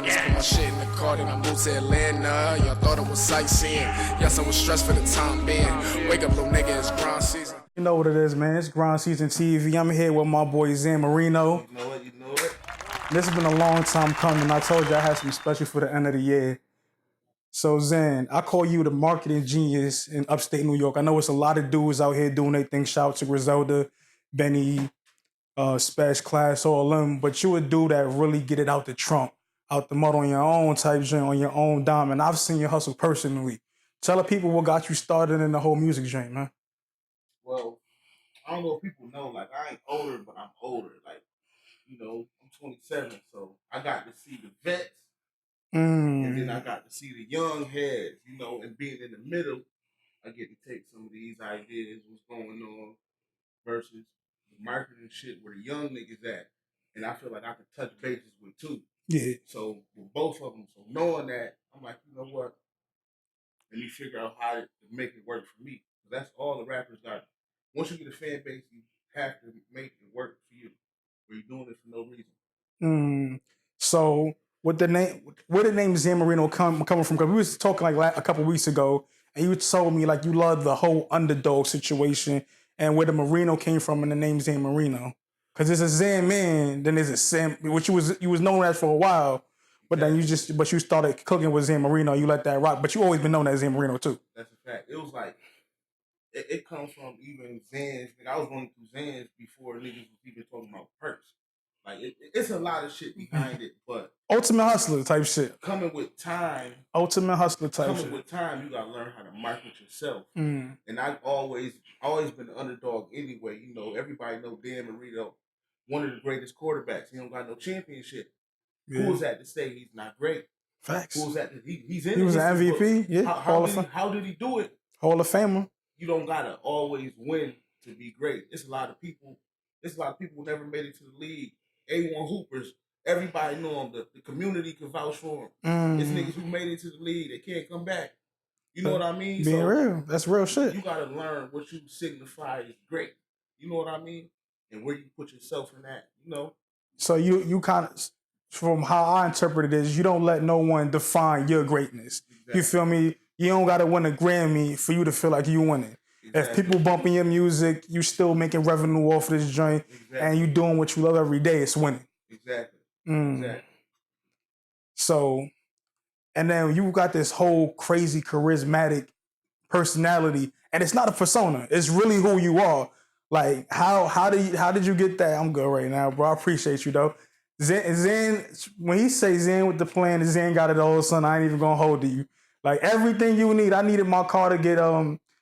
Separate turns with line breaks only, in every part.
Just put my shit in the car, then I moved to Atlanta. Y'all thought it was sightseeing. Yes, I was stressed for the time being. Wake up, little nigga, it's grind season.
You know what it is, man. It's Grind Season TV. I'm here with my boy Xan Marino.
You know it, you know it.
This has been a long time coming. I told you I had something special for the end of the year. So Xan, I call you the marketing genius in upstate New York. I know it's a lot of dudes out here doing their thing. Shout out to Griselda, Benny, Spash Class, all of them. But you a dude that really get it out the trunk, out the mud on your own type joint, on your own dime. And I've seen your hustle personally. Tell the people what got you started in the whole music joint, man.
Well, I don't know if people know, like, I ain't older, but I'm older. Like, you know, I'm 27, so I got to see the vets, and then I got to see the young heads, you know, and being in the middle, I get to take some of these ideas, what's going on, versus the marketing shit where the young niggas at. And I feel like I could touch bases with two.
Yeah.
So, with both of them, so knowing that, I'm like, you know what? Let me figure out how to make it work for me. That's all the rappers got. Once you get a fan base, you have to make it work for you. Or you're doing it for no reason.
So with the name, where the name Xan Marino coming from? Because we was talking like a couple weeks ago, and you told me like you love the whole underdog situation and where the Marino came from and the name Xan Marino. Because it's a Xan man, then there's a Sam, which you was known as for a while, but then you started cooking with Xan Marino. You let that rock, but you always been known as Xan Marino too.
That's a fact. It was like it comes from even Xans. Like, I was going through Xans before niggas was even talking about perks. Like it's a lot of shit behind it, but
Ultimate hustler type shit.
Coming with time.
Ultimate hustler type shit.
Coming with time, you gotta learn how to market yourself.
Mm.
And I've always been an underdog anyway. You know, everybody know Dan Marino, one of the greatest quarterbacks. He don't got no championship. Yeah. Who was that to say he's not great?
Facts.
Who was that? He's in.
He was an MVP. Yeah.
How did he do it?
Hall of Famer.
You don't gotta always win to be great. It's a lot of people who never made it to the league. A1 hoopers. Everybody know them. The community can vouch for them. It's niggas who made it to the league. They can't come back. You know what I mean?
Being real. That's real shit.
You gotta learn what you signify is great. You know what I mean? And where you put yourself in that, you know?
So you kind of, from how I interpret it is, you don't let no one define your greatness. Exactly. You feel me? You don't gotta win a Grammy for you to feel like you winning. Exactly. If people bumping your music, you still making revenue off of this joint, exactly. And you doing what you love every day, it's winning.
Exactly. Exactly.
So, and then you got this whole crazy charismatic personality, and it's not a persona. It's really who you are. Like how did you get that? I'm good right now, bro. I appreciate you though. Xan, when he say Xan with the plan, Xan got it all, son. I ain't even gonna hold to you. Like everything you need. I needed my car to get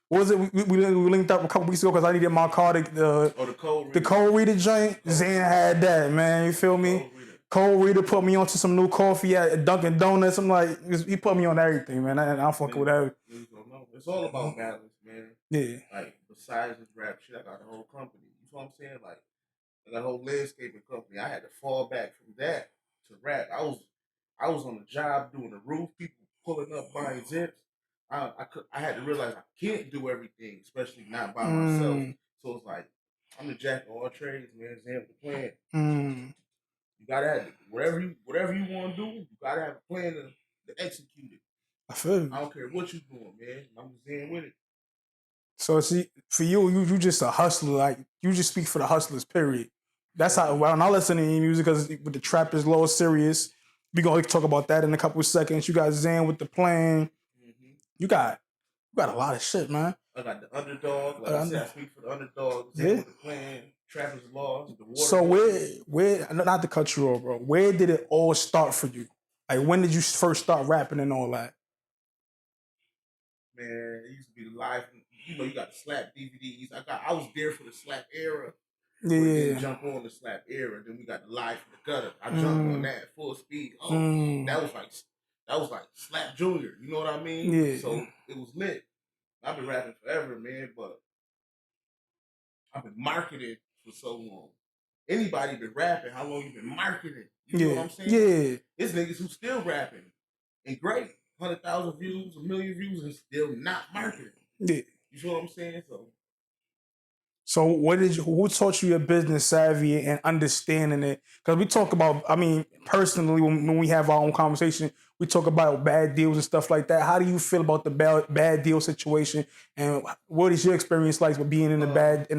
what was it? We linked up a couple weeks ago because I needed my car to the cold reader joint. Xan had that, man. You feel me? Cold reader put me onto some new coffee at Dunkin' Donuts. I'm like, he put me on everything, man. I'm fucking with everything.
It's all about balance, man.
Yeah.
Like besides this rap shit, I got a whole company. You know what I'm saying? Like I got a whole landscaping company. I had to fall back from that to rap. I was on a job doing the roof. People pulling up buying zips. I had to realize I can't do everything, especially not by myself. So it's like I'm the jack of all trades, man. Xan with the plan. You gotta have whatever you want to do. You gotta have a plan to execute it.
I feel you.
I don't care what you doing, man. I'm Xan with it.
So see, for you just a hustler. Like you just speak for the hustlers. Period. That's how when I listen to your music, because with the trap is low serious. We gonna talk about that in a couple of seconds. You got Xan with the plan. You got a lot of shit, man.
I got the underdog. Like I said, I speak for the underdog. Xan with the plan. Trap is laws.
So where not to cut you off, bro. Where did it all start for you? Like when did you first start rapping and all that?
Man, it used to be the live. You know, you got the slap DVDs. I was there for the slap era.
Yeah.
Then jump on the slap era. Then we got the live for the gutter. I jumped on that full speed. That was like Slap Junior. You know what I mean?
Yeah.
So it was lit. I've been rapping forever, man, but I've been marketing for so long. Anybody been rapping? How long you been marketing? You know what I'm saying?
Yeah.
It's niggas who still rapping and great. 100,000 views, 1 million views, and still not marketing.
Yeah.
You know what I'm saying? So
So who taught you your business savvy and understanding it? Because we talk about, I mean, personally, when we have our own conversation, we talk about bad deals and stuff like that. How do you feel about the bad deal situation? And what is your experience like with being in a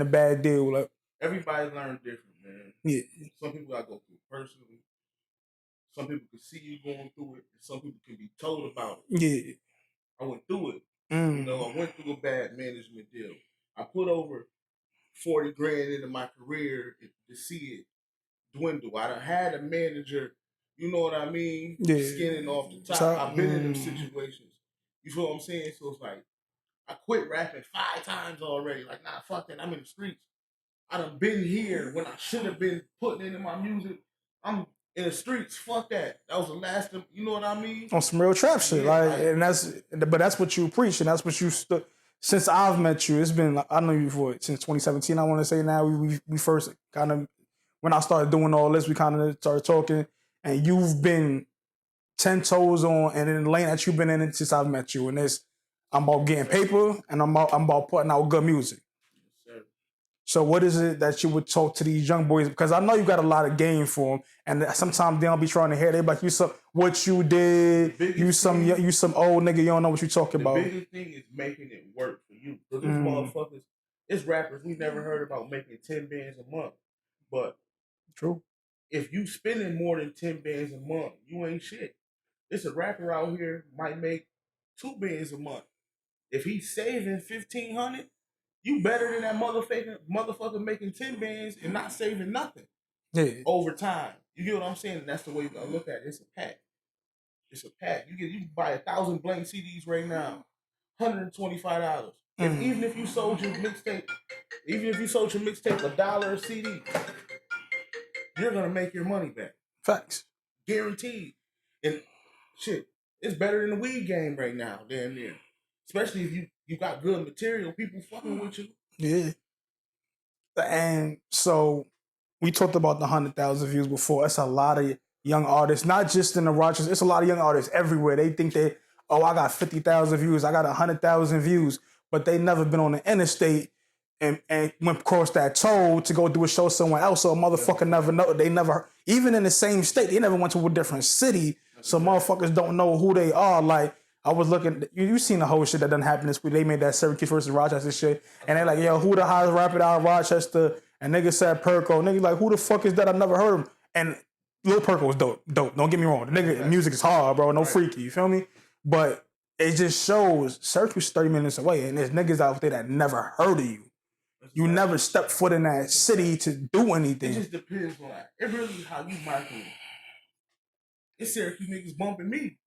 bad deal? Like,
everybody learns different, man.
yeah,
Some people gotta go through it personally. Some people can see you going through it, and some people can be told about it.
yeah.
I went through it.
Mm.
You know, I went through a bad management deal. I put over 40 grand into my career to see it dwindle. I done had a manager, you know what I mean, skinning off the top. I've been in them situations. You feel what I'm saying? So it's like, I quit rapping 5 times already. Like, nah, fuck that. I'm in the streets. I done been here when I should have been putting into my music. I'm in the streets. Fuck that. That was the last of, you know what I mean?
On some real trap shit.
Yeah,
and that's what you preach, and that's what you since I've met you, it's been, I know you for since 2017, I want to say now. We first kind of, when I started doing all this, we kind of started talking, and you've been 10 toes on, and in the lane that you've been in since I've met you. And I'm about getting paper, and I'm about putting out good music.
Yes,
so what is it that you would talk to these young boys? Because I know you got a lot of game for them, and sometimes they don't be trying to hear. They be like, what you did, you some old nigga, you don't know what you talking about.
The biggest thing is making it work for you. Because there's motherfuckers, it's rappers we never heard about making 10 bands a month. But
true,
if you spending more than 10 bands a month, you ain't shit. It's a rapper out here might make 2 bands a month. If he's saving 1,500, you better than that motherfucker making 10 bands and not saving nothing.
Yeah.
Over time. You get what I'm saying? And that's the way you gotta look at it. It's a pack. It's a pack. You can buy 1,000 blank CDs right now, $125. Even if you sold your mixtape, $1 a CD, you're gonna make your money back.
Facts.
Guaranteed. And shit, it's better than the weed game right now, damn near. Especially if you got good material, people fucking with you.
Yeah. And so we talked about the 100,000 views before. It's a lot of young artists, not just in the Rochester. It's a lot of young artists everywhere. They think I got 50,000 views, I got 100,000 views, but they never been on the interstate and went across that toll to go do a show somewhere else. So a motherfucker never know. They never, even in the same state, they never went to a different city. So motherfuckers don't know who they are. Like, I was looking, you seen the whole shit that done happened this week. They made that Syracuse versus Rochester shit. And they're like, yo, who the highest rapper out of Rochester? And nigga said Perko. Nigga like, who the fuck is that? I never heard him. And Lil Perko was dope. Don't get me wrong. The nigga music is hard, bro. No freaky. You feel me? But it just shows Syracuse is 30 minutes away. And there's niggas out there that never heard of you. You never stepped foot in that city to do anything.
It just depends on that. It really is how you market it. It's Syracuse niggas bumping me.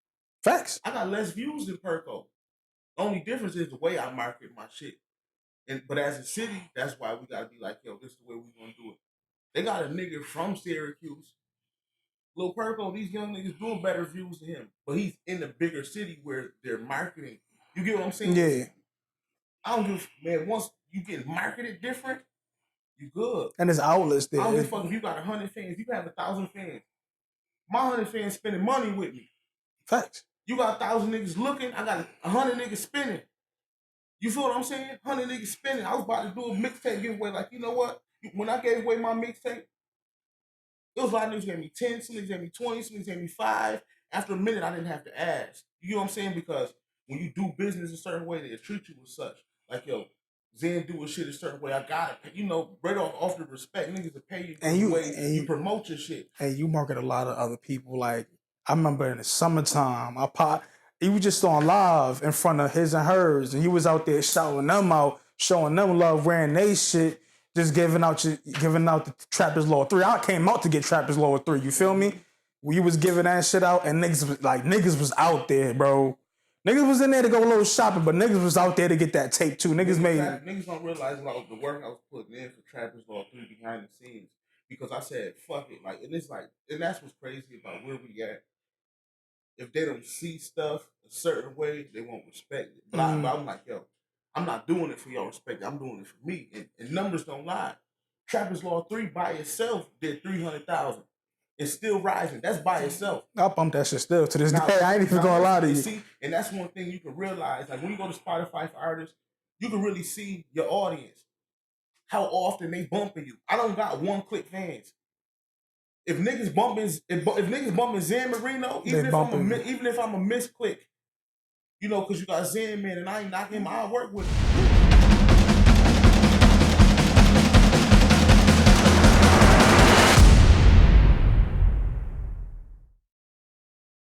Facts.
I got less views than Perko. The only difference is the way I market my shit. But as a city, that's why we gotta be like, yo, this is the way we gonna do it. They got a nigga from Syracuse, Lil Perko. These young niggas doing better views than him, but he's in the bigger city where they're marketing. You get what I'm saying?
Yeah.
I don't give, man. Once you get marketed different, you good.
And there's outlets there.
I don't give a fuck if you got 100 fans. You can have 1,000 fans. My 100 fans spending money with me.
Facts.
You got 1,000 niggas looking. I got 100 niggas spending. You feel what I'm saying? 100 niggas spending. I was about to do a mixtape giveaway. Like, you know what? When I gave away my mixtape, there was a lot of niggas gave me 10, some niggas gave me 20, some niggas gave me 5. After a minute, I didn't have to ask. You know what I'm saying? Because when you do business a certain way, they treat you as such. Like, yo, Xan do a shit a certain way. I got it. You know, right off the respect, niggas will pay you the way you promote your shit.
And you market a lot of other people. Like, I remember in the summertime, he was just on live in front of his and hers, and he was out there shouting them out, showing them love, wearing they shit, just giving out the Trappers Law 3. I came out to get Trappers Law 3, you feel me? We was giving that shit out, and niggas was out there, bro. Niggas was in there to go a little shopping, but niggas was out there to get that tape too. Niggas
don't realize about the work I was putting in for Trappers Law 3 behind the scenes. Because I said, fuck it. Like, and it's like, and that's what's crazy about where we at. If they don't see stuff a certain way, they won't respect it. But I'm like, yo, I'm not doing it for y'all respect it. I'm doing it for me. And numbers don't lie. Trappers Law 3 by itself did 300,000. It's still rising. That's by itself.
I bump that shit still to this day. I ain't even gonna lie to you.
See, and that's one thing you can realize. Like when you go to Spotify for artists, you can really see your audience. how often they bumping you. I don't got one click fans. If niggas bumping Xan Marino, even if I'm a misclick, you know, because you got Xan Man and I ain't knocking him, I'll work with him.